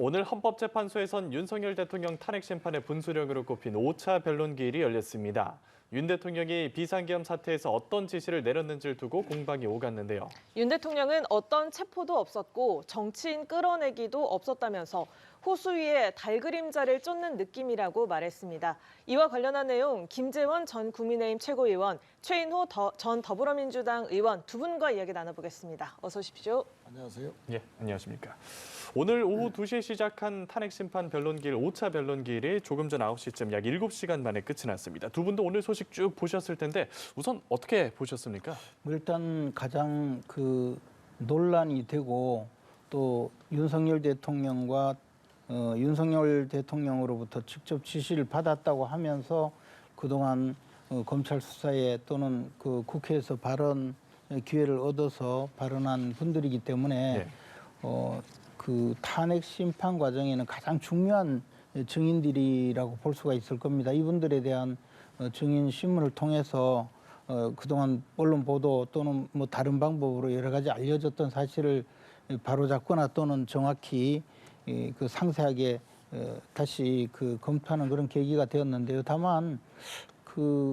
오늘 헌법재판소에선 윤석열 대통령 탄핵 심판의 분수령으로 꼽힌 5차 변론기일이 열렸습니다. 윤 대통령이 비상계엄 사태에서 어떤 지시를 내렸는지를 두고 공방이 오갔는데요. 윤 대통령은 어떤 체포도 없었고 정치인 끌어내기도 없었다면서 호수 위에 달그림자를 쫓는 느낌이라고 말했습니다. 이와 관련한 내용 김재원 전 국민의힘 최고위원, 최인호 전 더불어민주당 의원 두 분과 이야기 나눠보겠습니다. 어서 오십시오. 안녕하세요. 예, 안녕하십니까. 오늘 오후 2시에 시작한 탄핵 심판 변론기일 5차 변론기일이 조금 전 9시쯤 약 7시간 만에 끝이 났습니다. 두 분도 오늘 소식 쭉 보셨을 텐데 우선 어떻게 보셨습니까? 일단 가장 논란이 되고 또 윤석열 대통령과 윤석열 대통령으로부터 직접 지시를 받았다고 하면서 그동안 검찰 수사에 또는 국회에서 발언 기회를 얻어서 발언한 분들이기 때문에 탄핵 심판 과정에는 가장 중요한 증인들이라고 볼 수가 있을 겁니다. 이분들에 대한 증인 신문을 통해서 그동안 언론 보도 또는 뭐 다른 방법으로 여러 가지 알려졌던 사실을 바로잡거나 또는 정확히 상세하게 다시 검토하는 그런 계기가 되었는데요. 다만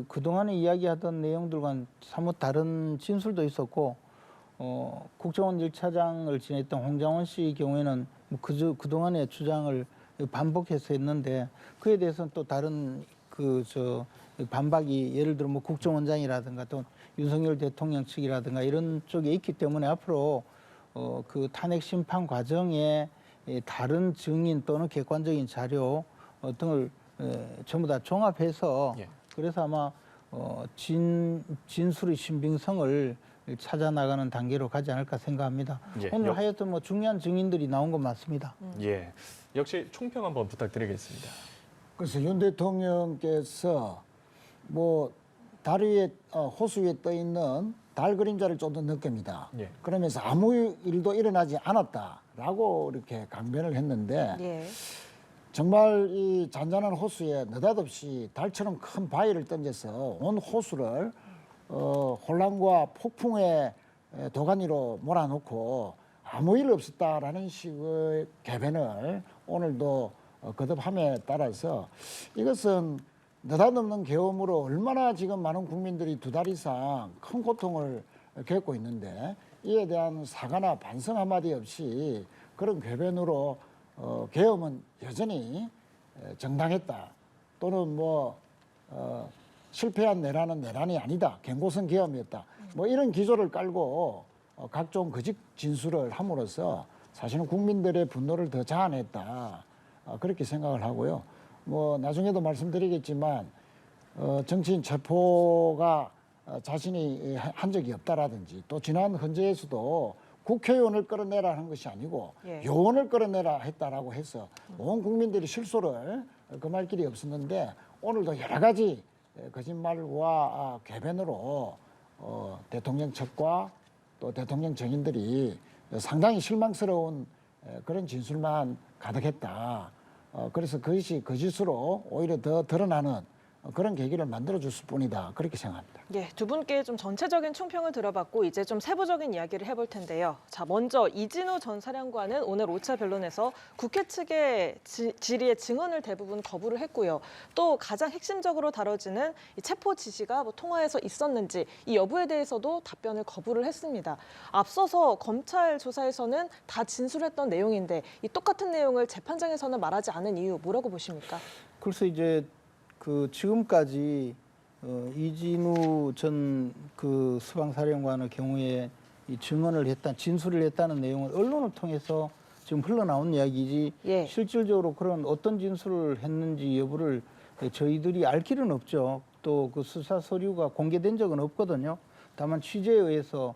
그동안에 이야기하던 내용들과는 사뭇 다른 진술도 있었고 국정원 1차장을 지냈던 홍장원 씨 경우에는 그동안의 주장을 반복해서 했는데 그에 대해서는 또 다른 반박이 예를 들어 뭐 국정원장이라든가 또 윤석열 대통령 측이라든가 이런 쪽에 있기 때문에 앞으로 탄핵 심판 과정에 다른 증인 또는 객관적인 자료 등을 전부 다 종합해서 그래서 아마 진술의 신빙성을 찾아 나가는 단계로 가지 않을까 생각합니다. 오늘 하여튼 뭐 중요한 증인들이 나온 건 맞습니다. 예, 역시 총평 한번 부탁드리겠습니다. 그래서 윤 대통령께서 뭐 달 위에 호수 위에 떠 있는 달 그림자를 쫓는 느낌이다. 그러면서 아무 일도 일어나지 않았다라고 이렇게 강변을 했는데 정말 이 잔잔한 호수에 느닷없이 달처럼 큰 바위를 던져서 온 호수를 혼란과 폭풍의 도가니로 몰아놓고 아무 일 없었다라는 식의 개변을 오늘도 거듭함에 따라서 이것은 느닷없는 계엄으로 얼마나 지금 많은 국민들이 2달 이상 큰 고통을 겪고 있는데 이에 대한 사과나 반성 한마디 없이 그런 궤변으로 계엄은 여전히 정당했다 또는 실패한 내란은 내란이 아니다 경고성 계엄이었다 뭐 이런 기조를 깔고 각종 거짓 진술을 함으로써 사실은 국민들의 분노를 더 자아냈다 그렇게 생각을 하고요. 뭐 나중에도 말씀드리겠지만 정치인 체포가 자신이 한 적이 없다라든지 또 지난 헌재에서도 국회의원을 끌어내라 하는 것이 아니고 요원을 끌어내라 했다라고 해서 온 국민들이 실소를 금할 길이 없었는데 오늘도 여러 가지 거짓말과 궤변으로 대통령 측과 또 대통령 증인들이 상당히 실망스러운 그런 진술만 가득했다. 그래서 그것이 거짓으로 오히려 더 드러나는 그런 계기를 만들어줬을 뿐이다. 그렇게 생각합니다. 예, 두 분께 좀 전체적인 총평을 들어봤고 이제 좀 세부적인 이야기를 해볼 텐데요. 자, 먼저 이진우 전 사령관은 오늘 5차 변론에서 국회 측의 질의의 증언을 대부분 거부를 했고요. 또 가장 핵심적으로 다뤄지는 이 체포 지시가 통화에서 있었는지 이 여부에 대해서도 답변을 거부를 했습니다. 앞서서 검찰 조사에서는 다 진술했던 내용인데 이 똑같은 내용을 재판장에서는 말하지 않은 이유 뭐라고 보십니까? 그래서 이제 지금까지 이진우 전 수방사령관의 경우에 이 증언을 진술을 했다는 내용을 언론을 통해서 지금 흘러나온 이야기지 실질적으로 그런 어떤 진술을 했는지 여부를 저희들이 알 길은 없죠. 또 수사 서류가 공개된 적은 없거든요. 다만 취재에 의해서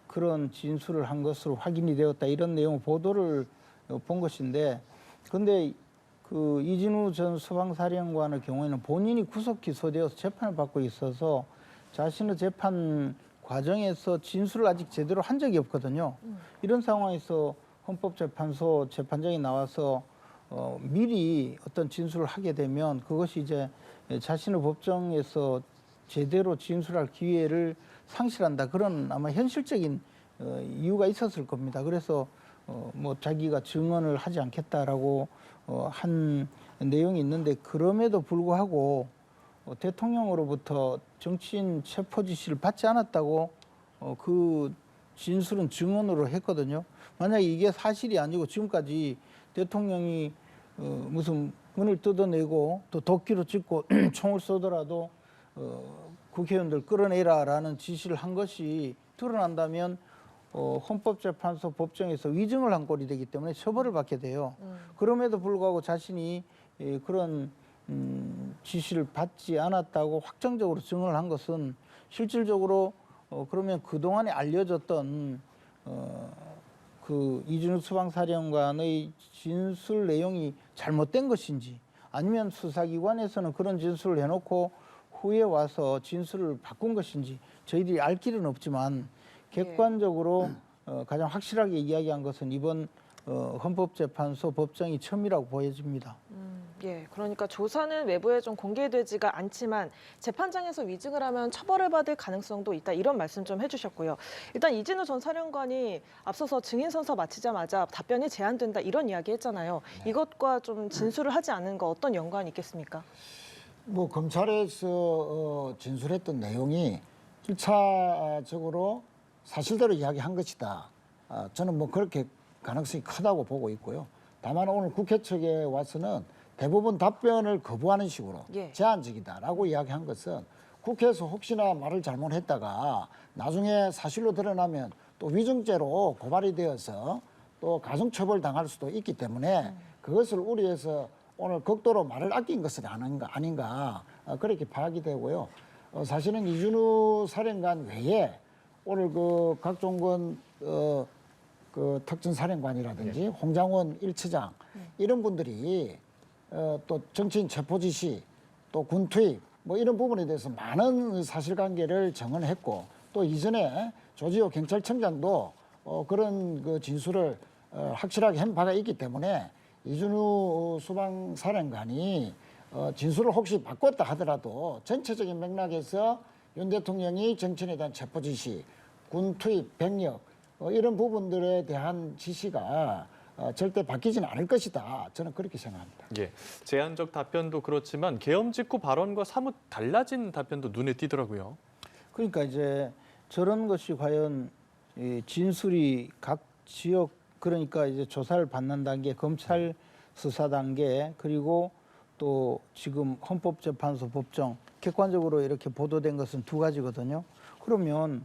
그런 진술을 한 것으로 확인이 되었다 이런 내용 보도를 본 것인데 그런데 이진우 전 수방사령관의 경우에는 본인이 구속 기소되어서 재판을 받고 있어서 자신의 재판 과정에서 진술을 아직 제대로 한 적이 없거든요. 이런 상황에서 헌법재판소 재판장이 나와서 미리 어떤 진술을 하게 되면 그것이 이제 자신의 법정에서 제대로 진술할 기회를 상실한다. 그런 아마 현실적인 이유가 있었을 겁니다. 그래서 뭐 자기가 증언을 하지 않겠다라고 한 내용이 있는데 그럼에도 불구하고 대통령으로부터 정치인 체포 지시를 받지 않았다고 그 진술은 증언으로 했거든요. 만약에 이게 사실이 아니고 지금까지 대통령이 무슨 문을 뜯어내고 또 도끼로 찍고 총을 쏘더라도 국회의원들 끌어내라라는 지시를 한 것이 드러난다면 헌법재판소 법정에서 위증을 한 꼴이 되기 때문에 처벌을 받게 돼요. 그럼에도 불구하고 자신이 그런 지시를 받지 않았다고 확정적으로 증언을 한 것은 실질적으로 그러면 그동안에 알려졌던 그 이준우 수방사령관의 진술 내용이 잘못된 것인지 아니면 수사기관에서는 그런 진술을 해놓고 후에 와서 진술을 바꾼 것인지 저희들이 알 길은 없지만 객관적으로 가장 확실하게 이야기한 것은 이번 헌법재판소 법정이 처음이라고 보여집니다. 예, 그러니까 조사는 외부에 좀 공개되지가 않지만 재판장에서 위증을 하면 처벌을 받을 가능성도 있다 이런 말씀 좀 해주셨고요. 일단 이진우 전 사령관이 앞서서 증인 선서 마치자마자 답변이 제한된다 이런 이야기 했잖아요. 이것과 좀 진술을 하지 않은 거 어떤 연관이 있겠습니까? 뭐 검찰에서 진술했던 내용이 1차적으로 사실대로 이야기한 것이다. 저는 뭐 그렇게 가능성이 크다고 보고 있고요. 다만 오늘 국회 측에 와서는 대부분 답변을 거부하는 식으로 제한적이다라고 이야기한 것은 국회에서 혹시나 말을 잘못했다가 나중에 사실로 드러나면 또 위증죄로 고발이 되어서 또 가중처벌 당할 수도 있기 때문에 그것을 우려해서 오늘 극도로 말을 아낀 것은 아닌가 그렇게 파악이 되고요. 사실은 이준우 사령관 외에 오늘 그 각종건 그 특전사령관이라든지 홍장원 1처장 이런 분들이 또 정치인 체포 지시 또 군 투입 뭐 이런 부분에 대해서 많은 사실관계를 증언했고 또 이전에 조지호 경찰청장도 그런 그 진술을 확실하게 한 바가 있기 때문에 이준우 수방사령관이 진술을 혹시 바꿨다 하더라도 전체적인 맥락에서 윤 대통령이 정치인에 대한 체포 지시, 군 투입, 병력 이런 부분들에 대한 지시가 절대 바뀌지는 않을 것이다. 저는 그렇게 생각합니다. 예, 제한적 답변도 그렇지만 계엄 직후 발언과 사뭇 달라진 답변도 눈에 띄더라고요. 그러니까 이제 저런 것이 과연 이 진술이 각 지역 그러니까 이제 조사를 받는 단계, 검찰 수사 단계 그리고 또 지금 헌법재판소 법정 객관적으로 이렇게 보도된 것은 두 가지거든요. 그러면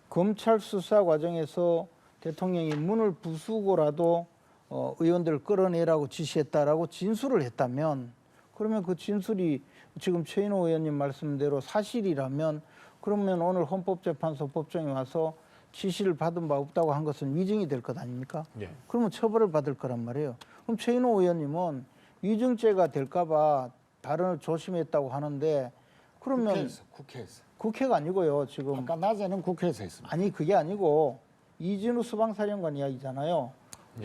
검찰 수사 과정에서 대통령이 문을 부수고라도 의원들을 끌어내라고 지시했다라고 진술을 했다면 그러면 그 진술이 지금 최인호 의원님 말씀대로 사실이라면 그러면 오늘 헌법재판소 법정에 와서 지시를 받은 바 없다고 한 것은 위증이 될 것 아닙니까? 예. 그러면 처벌을 받을 거란 말이에요. 그럼 최인호 의원님은 위증죄가 될까 봐 발언을 조심했다고 하는데 그러면 국회에서. 국회가 아니고요. 지금 아까 낮에는 국회에서 했습니다. 아니 그게 아니고 이진우 수방사령관 이야기잖아요.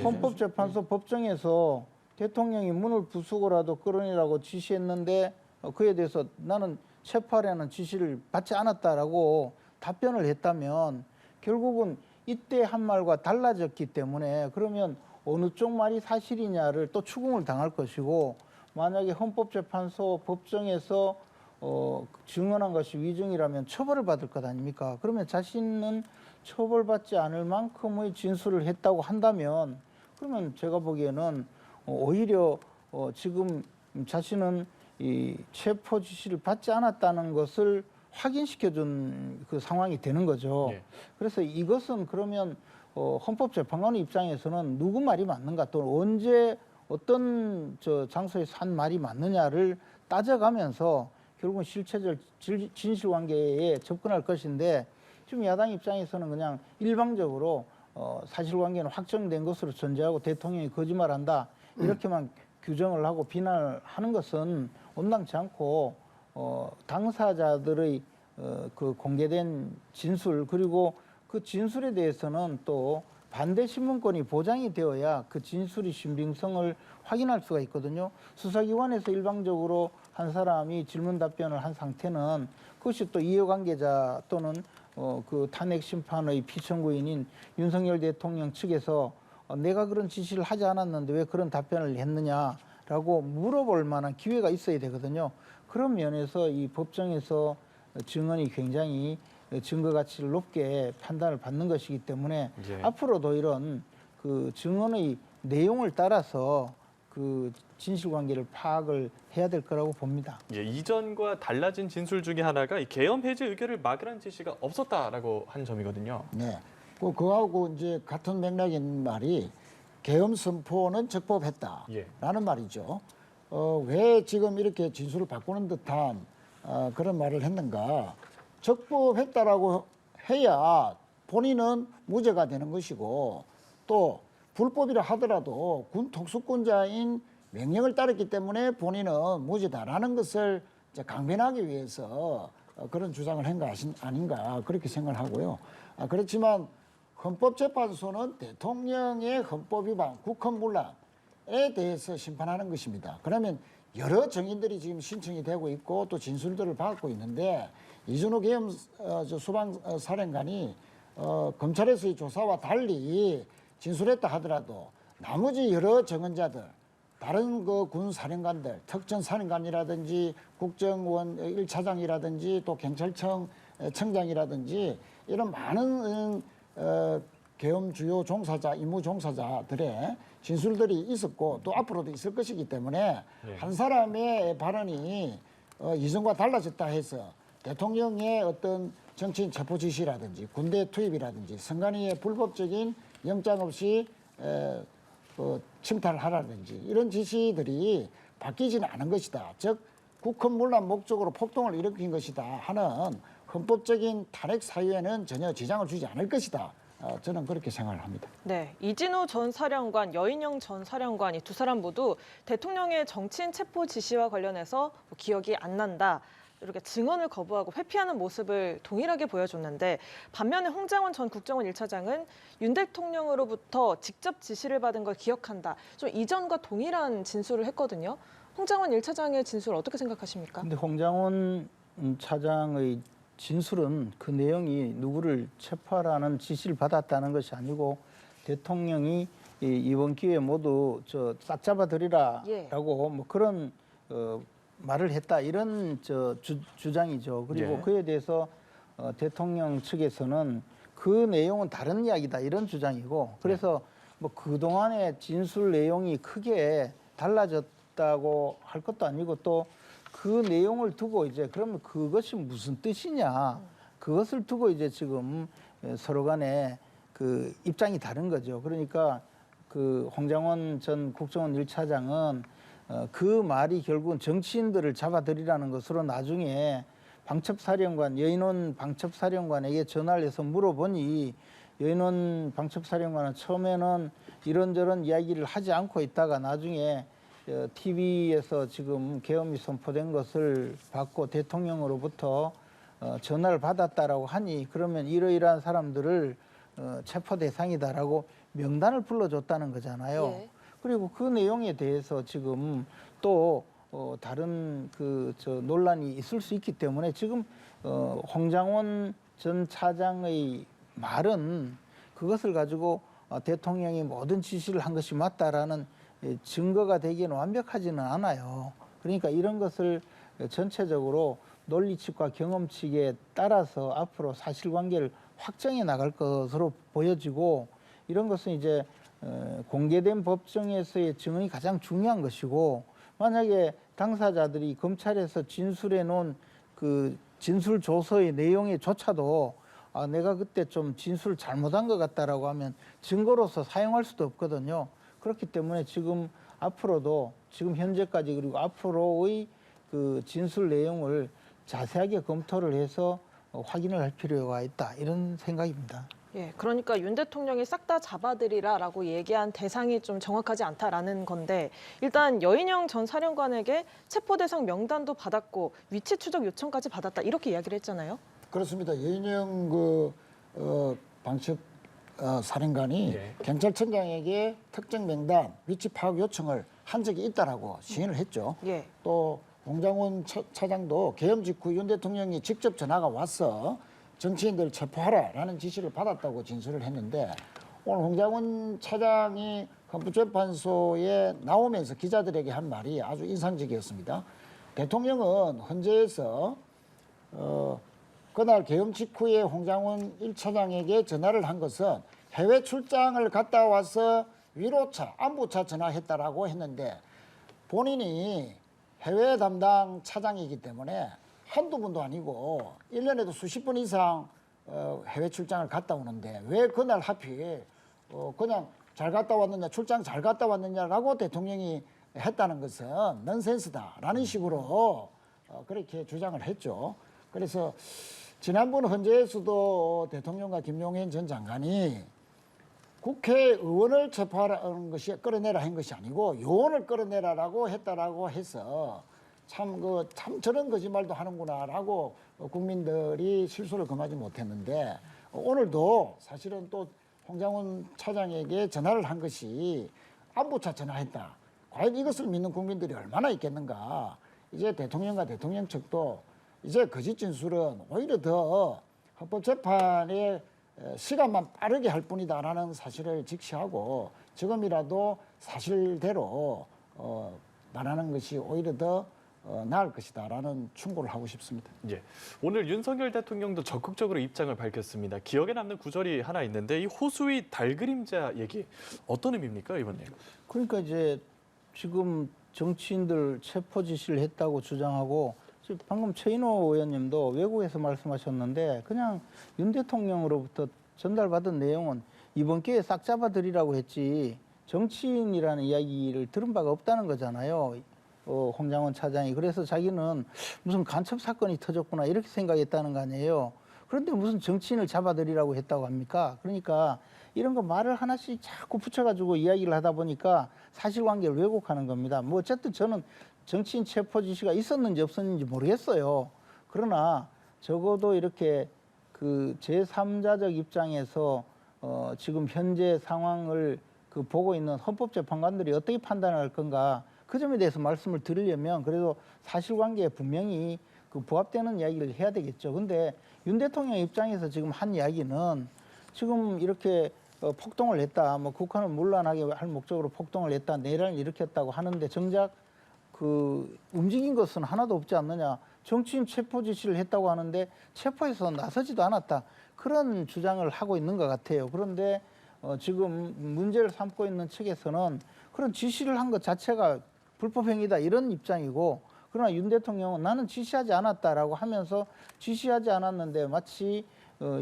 헌법재판소 법정에서 대통령이 문을 부수고라도 끌어내라고 지시했는데 그에 대해서 나는 체포하라는 지시를 받지 않았다라고 답변을 했다면 결국은 이때 한 말과 달라졌기 때문에 그러면 어느 쪽 말이 사실이냐를 또 추궁을 당할 것이고 만약에 헌법재판소 법정에서 증언한 것이 위증이라면 처벌을 받을 것 아닙니까? 그러면 자신은 처벌받지 않을 만큼의 진술을 했다고 한다면 그러면 제가 보기에는 오히려 지금 자신은 이 체포 지시를 받지 않았다는 것을 확인시켜준 그 상황이 되는 거죠. 예. 그래서 이것은 그러면 헌법재판관 입장에서는 누구 말이 맞는가 또 언제 어떤 장소에서 한 말이 맞느냐를 따져가면서 결국은 실체적 진실관계에 접근할 것인데 지금 야당 입장에서는 그냥 일방적으로 사실관계는 확정된 것으로 전제하고 대통령이 거짓말한다 이렇게만 규정을 하고 비난을 하는 것은 온당치 않고 당사자들의 그 공개된 진술 그리고 그 진술에 대해서는 또 반대 신문권이 보장이 되어야 그 진술의 신빙성을 확인할 수가 있거든요. 수사기관에서 일방적으로 한 사람이 질문 답변을 한 상태는 그것이 또 이해관계자 또는 그 탄핵 심판의 피청구인인 윤석열 대통령 측에서 내가 그런 지시를 하지 않았는데 왜 그런 답변을 했느냐라고 물어볼 만한 기회가 있어야 되거든요. 그런 면에서 이 법정에서 증언이 굉장히 증거 가치를 높게 판단을 받는 것이기 때문에 예. 앞으로도 이런 그 증언의 내용을 따라서 그 진실관계를 파악을 해야 될 거라고 봅니다. 예, 이전과 달라진 진술 중에 하나가 이 계엄 해제 의결을 막으라는 지시가 없었다라고 한 점이거든요. 네. 그거하고 이제 같은 맥락인 말이 계엄 선포는 적법했다라는 예. 말이죠. 왜 지금 이렇게 진술을 바꾸는 듯한 그런 말을 했는가? 적법했다라고 해야 본인은 무죄가 되는 것이고 또 불법이라 하더라도 군 특수권자인 명령을 따랐기 때문에 본인은 무죄다라는 것을 이제 강변하기 위해서 그런 주장을 한 거 아닌가 그렇게 생각을 하고요. 그렇지만 헌법재판소는 대통령의 헌법 위반, 국헌문란에 대해서 심판하는 것입니다. 그러면 여러 정인들이 지금 신청이 되고 있고 또 진술들을 받고 있는데 이준호 계엄 수방사령관이 검찰에서의 조사와 달리 진술했다 하더라도 나머지 여러 증언자들 다른 그 군 사령관들, 특전 사령관이라든지 국정원 1차장이라든지 또 경찰청 청장이라든지 이런 많은 계엄 주요 종사자, 임무 종사자들의 진술들이 있었고 또 앞으로도 있을 것이기 때문에 한 사람의 발언이 이전과 달라졌다 해서 대통령의 어떤 정치인 체포 지시라든지 군대 투입이라든지 선관위의 불법적인 영장 없이 침탈하라든지 이런 지시들이 바뀌지는 않은 것이다. 즉 국헌문란 목적으로 폭동을 일으킨 것이다 하는 헌법적인 탄핵 사유에는 전혀 지장을 주지 않을 것이다. 저는 그렇게 생각을 합니다. 네, 이진우 전 사령관, 여인영 전 사령관 이 두 사람 모두 대통령의 정치인 체포 지시와 관련해서 기억이 안 난다. 이렇게 증언을 거부하고 회피하는 모습을 동일하게 보여줬는데 반면에 홍장원 전 국정원 1차장은 윤 대통령으로부터 직접 지시를 받은 걸 기억한다. 좀 이전과 동일한 진술을 했거든요. 홍장원 1차장의 진술 어떻게 생각하십니까? 근데 홍장원 차장의 진술은 그 내용이 누구를 체포하라는 지시를 받았다는 것이 아니고 대통령이 이번 기회에 모두 싹 잡아들이라라고 뭐 그런 말을 했다 이런 주장이죠. 그리고 그에 대해서 대통령 측에서는 그 내용은 다른 이야기다 이런 주장이고 그래서 뭐 그동안의 진술 내용이 크게 달라졌다고 할 것도 아니고 또 그 내용을 두고 이제 그러면 그것이 무슨 뜻이냐 그것을 두고 이제 지금 서로 간에 그 입장이 다른 거죠. 그러니까 그 홍장원 전 국정원 1차장은 그 말이 결국은 정치인들을 잡아들이라는 것으로 나중에 방첩사령관, 여인원 방첩사령관에게 전화를 해서 물어보니 여인원 방첩사령관은 처음에는 이런저런 이야기를 하지 않고 있다가 나중에 TV에서 지금 계엄이 선포된 것을 받고 대통령으로부터 전화를 받았다라고 하니 그러면 이러이러한 사람들을 체포 대상이다라고 명단을 불러줬다는 거잖아요. 예. 그리고 그 내용에 대해서 지금 또 다른 논란이 있을 수 있기 때문에 지금 홍장원 전 차장의 말은 그것을 가지고 대통령이 모든 지시를 한 것이 맞다라는 증거가 되기는 완벽하지는 않아요. 그러니까 이런 것을 전체적으로 논리칙과 경험칙에 따라서 앞으로 사실관계를 확정해 나갈 것으로 보여지고 이런 것은 이제 공개된 법정에서의 증언이 가장 중요한 것이고 만약에 당사자들이 검찰에서 진술해 놓은 그 진술 조서의 내용에조차도 내가 그때 좀 진술을 잘못한 것 같다라고 하면 증거로서 사용할 수도 없거든요. 그렇기 때문에 지금 앞으로도 지금 현재까지 그리고 앞으로의 그 진술 내용을 자세하게 검토를 해서 확인을 할 필요가 있다 이런 생각입니다. 예, 그러니까 윤 대통령이 싹 다 잡아들이라라고 얘기한 대상이 좀 정확하지 않다라는 건데 일단 여인영 전 사령관에게 체포 대상 명단도 받았고 위치 추적 요청까지 받았다 이렇게 이야기를 했잖아요. 그렇습니다. 여인영 방첩 사령관이 경찰청장에게 특정 명단 위치 파악 요청을 한 적이 있다라고 시인을 했죠. 또 홍장원 차장도 계엄 직후 윤 대통령이 직접 전화가 와서 정치인들 체포하라라는 지시를 받았다고 진술을 했는데 오늘 홍장훈 차장이 헌법재판소에 나오면서 기자들에게 한 말이 아주 인상적이었습니다. 대통령은 헌재에서 그날 계엄 직후에 홍장훈 1차장에게 전화를 한 것은 해외 출장을 갔다 와서 위로차, 안부차 전화했다라고 했는데 본인이 해외 담당 차장이기 때문에 한두 번도 아니고 1년에도 수십 번 이상 해외 출장을 갔다 오는데 왜 그날 하필 그냥 잘 갔다 왔느냐, 출장 잘 갔다 왔느냐라고 대통령이 했다는 것은 넌센스다라는 식으로 그렇게 주장을 했죠. 그래서 지난번 헌재에서도 대통령과 김용현 전 장관이 국회의원을 체포하라는 것이 끌어내라 한 것이 아니고 요원을 끌어내라라고 했다라고 해서 참 저런 거짓말도 하는구나라고 국민들이 실수를 금하지 못했는데 오늘도 사실은 또 홍장훈 차장에게 전화를 한 것이 안부차 전화했다. 과연 이것을 믿는 국민들이 얼마나 있겠는가. 이제 대통령과 대통령 측도 이제 거짓 진술은 오히려 더 헌법재판의 시간만 빠르게 할 뿐이다라는 사실을 직시하고 지금이라도 사실대로 말하는 것이 오히려 더 나을 것이다라는 충고를 하고 싶습니다. 예. 오늘 윤석열 대통령도 적극적으로 입장을 밝혔습니다. 기억에 남는 구절이 하나 있는데 이 호수의 달그림자 얘기 어떤 의미입니까, 의원님? 그러니까 이제 지금 정치인들 체포 지시를 했다고 주장하고 방금 최인호 의원님도 외국에서 말씀하셨는데 그냥 윤 대통령으로부터 전달받은 내용은 이번 기회에 싹 잡아드리라고 했지 정치인이라는 이야기를 들은 바가 없다는 거잖아요. 홍장훈 차장이. 그래서 자기는 무슨 간첩 사건이 터졌구나 이렇게 생각했다는 거 아니에요. 그런데 무슨 정치인을 잡아들이라고 했다고 합니까? 그러니까 이런 거 말을 하나씩 자꾸 붙여가지고 이야기를 하다 보니까 사실관계를 왜곡하는 겁니다. 뭐 어쨌든 저는 정치인 체포 지시가 있었는지 없었는지 모르겠어요. 그러나 적어도 이렇게 그 제3자적 입장에서 지금 현재 상황을 보고 있는 헌법재판관들이 어떻게 판단할 건가 그 점에 대해서 말씀을 드리려면 그래도 사실관계에 분명히 부합되는 이야기를 해야 되겠죠. 근데 윤 대통령 입장에서 지금 한 이야기는 지금 이렇게 폭동을 했다, 뭐 국한을 문란하게 할 목적으로 폭동을 했다, 내란을 일으켰다고 하는데 정작 움직인 것은 하나도 없지 않느냐. 정치인 체포 지시를 했다고 하는데 체포해서 나서지도 않았다. 그런 주장을 하고 있는 것 같아요. 그런데 지금 문제를 삼고 있는 측에서는 그런 지시를 한 것 자체가 불법행위다 이런 입장이고 그러나 윤 대통령은 나는 지시하지 않았다라고 하면서 지시하지 않았는데 마치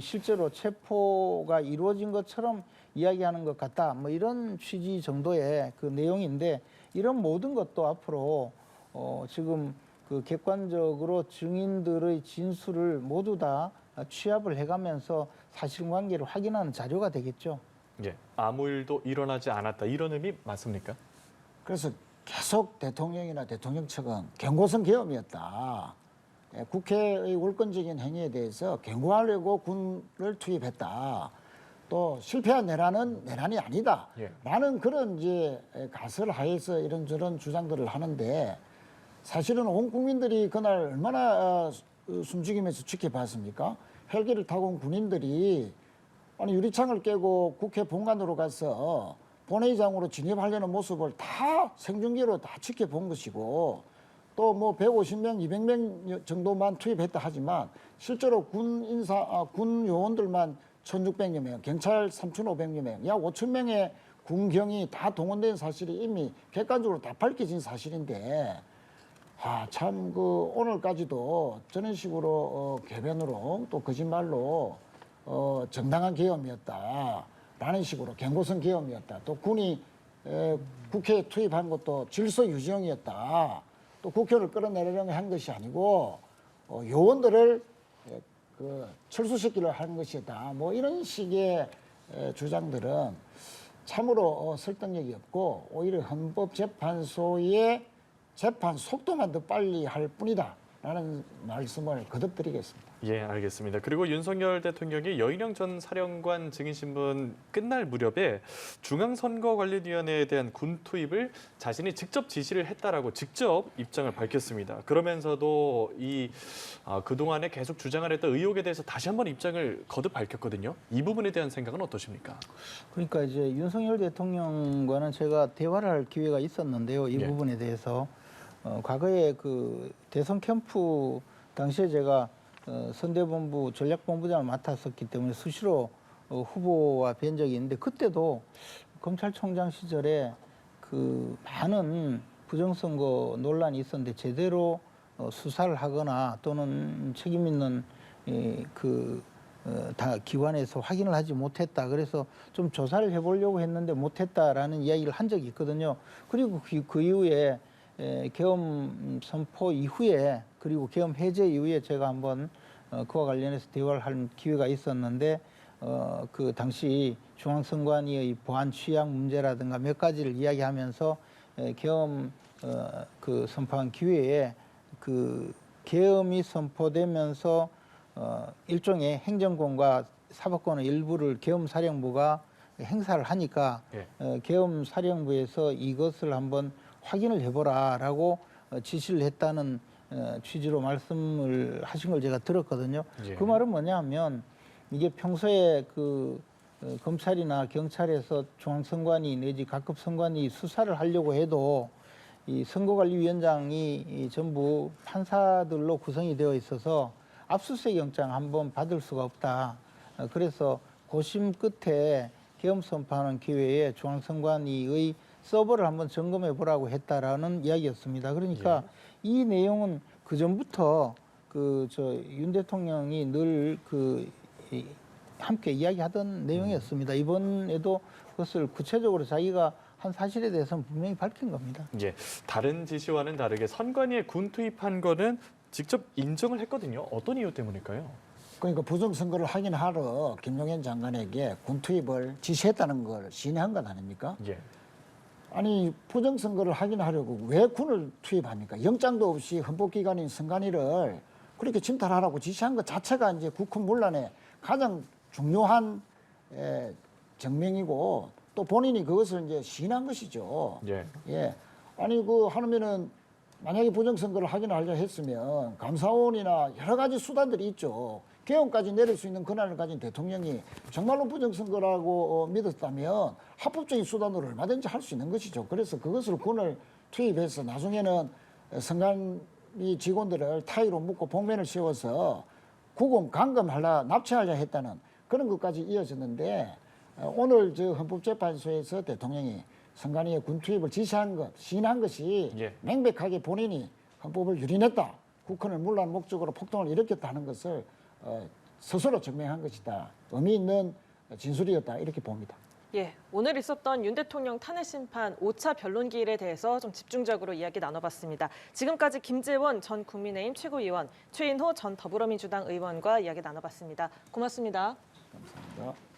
실제로 체포가 이루어진 것처럼 이야기하는 것 같다. 뭐 이런 취지 정도의 그 내용인데 이런 모든 것도 앞으로 지금 객관적으로 증인들의 진술을 모두 다 취합을 해가면서 사실관계를 확인하는 자료가 되겠죠. 예. 아무 일도 일어나지 않았다 이런 의미 맞습니까? 그래서 계속 대통령이나 대통령 측은 경고성 계엄이었다. 국회의 울건적인 행위에 대해서 경고하려고 군을 투입했다. 또 실패한 내란은 내란이 아니다. 라는 그런 이제 가설하에서 이런저런 주장들을 하는데 사실은 온 국민들이 그날 얼마나 숨죽이면서 지켜봤습니까? 헬기를 타고 온 군인들이 아니 유리창을 깨고 국회 본관으로 가서 본회의장으로 진입하려는 모습을 다 생중계로 다 지켜본 것이고 또 뭐 150명, 200명 정도만 투입했다 하지만 실제로 군 요원들만 1,600여 명, 경찰 3,500여 명, 약 5,000명의 군경이 다 동원된 사실이 이미 객관적으로 다 밝혀진 사실인데 참 오늘까지도 저런 식으로 개변으로 또 거짓말로 정당한 계엄이었다라는 식으로 경고성 계엄이었다. 또 군이 국회에 투입한 것도 질서 유지용이었다. 또 국회를 끌어내려고 한 것이 아니고 요원들을 철수시키려 한 것이다. 뭐 이런 식의 주장들은 참으로 설득력이 없고 오히려 헌법재판소의 재판 속도만 더 빨리 할 뿐이다. 라는 말씀을 거듭드리겠습니다. 예, 알겠습니다. 그리고 윤석열 대통령이 여인영 전 사령관 증인 신분 끝날 무렵에 중앙선거관리위원회에 대한 군 투입을 자신이 직접 지시를 했다라고 직접 입장을 밝혔습니다. 그러면서도 그동안에 계속 주장을 했던 의혹에 대해서 다시 한번 입장을 거듭 밝혔거든요. 이 부분에 대한 생각은 어떠십니까? 그러니까 이제 윤석열 대통령과는 제가 대화를 할 기회가 있었는데요. 이 예. 부분에 대해서 과거에 그 대선 캠프 당시에 제가 선대본부 전략본부장을 맡았었기 때문에 수시로 후보와 뵌 적이 있는데 그때도 검찰총장 시절에 그 많은 부정선거 논란이 있었는데 제대로 수사를 하거나 또는 책임 있는 다 기관에서 확인을 하지 못했다. 그래서 좀 조사를 해보려고 했는데 못했다라는 이야기를 한 적이 있거든요. 그리고 그 이후에 계엄 선포 이후에 그리고 계엄 해제 이후에 제가 한번 그와 관련해서 대화를 할 기회가 있었는데 그 당시 중앙선관위의 보안 취약 문제라든가 몇 가지를 이야기하면서 계엄 그 선포한 기회에 그 계엄이 선포되면서 일종의 행정권과 사법권의 일부를 계엄사령부가 행사를 하니까 예. 계엄사령부에서 이것을 한번 확인을 해보라라고 지시를 했다는 취지로 말씀을 하신 걸 제가 들었거든요. 예. 그 말은 뭐냐면 이게 평소에 그 검찰이나 경찰에서 중앙선관위 내지 각급 선관위 수사를 하려고 해도 이 선거관리위원장이 전부 판사들로 구성이 되어 있어서 압수수색 영장 한번 받을 수가 없다. 그래서 고심 끝에 계엄 선포하는 기회에 중앙선관위의 서버를 한번 점검해 보라고 했다라는 이야기였습니다. 그러니까 이 내용은 그 전부터 윤 대통령이 늘 함께 이야기하던 내용이었습니다. 이번에도 그것을 구체적으로 자기가 한 사실에 대해서는 분명히 밝힌 겁니다. 예, 다른 지시와는 다르게 선관위에 군 투입한 거는 직접 인정을 했거든요. 어떤 이유 때문일까요? 그러니까 부정선거를 확인하러 김용현 장관에게 군 투입을 지시했다는 걸 시인한 것 아닙니까? 예. 아니 부정선거를 확인하려고 왜 군을 투입합니까? 영장도 없이 헌법기관인 선관위를 그렇게 침탈하라고 지시한 것 자체가 이제 국헌문란의 가장 중요한 증명이고 또 본인이 그것을 이제 시인한 것이죠. 예. 예. 아니 하면은 만약에 부정선거를 확인하려 했으면 감사원이나 여러 가지 수단들이 있죠. 계엄까지 내릴 수 있는 권한을 가진 대통령이 정말로 부정선거라고 믿었다면 합법적인 수단으로 얼마든지 할 수 있는 것이죠. 그래서 그것을 군을 투입해서 나중에는 선관위 직원들을 타이로 묶고 복면을 씌워서 구금, 감금하려 납치하려 했다는 그런 것까지 이어졌는데 오늘 헌법재판소에서 대통령이 선관위에 군 투입을 지시한 것, 시인한 것이 명백하게 본인이 헌법을 유린했다. 국헌을 문란 목적으로 폭동을 일으켰다는 것을 스스로 증명한 것이다. 의미 있는 진술이었다. 이렇게 봅니다. 예, 오늘 있었던 윤 대통령 탄핵 심판 5차 변론기일에 대해서 좀 집중적으로 이야기 나눠봤습니다. 지금까지 김재원 전 국민의힘 최고위원, 최인호 전 더불어민주당 의원과 이야기 나눠봤습니다. 고맙습니다. 감사합니다.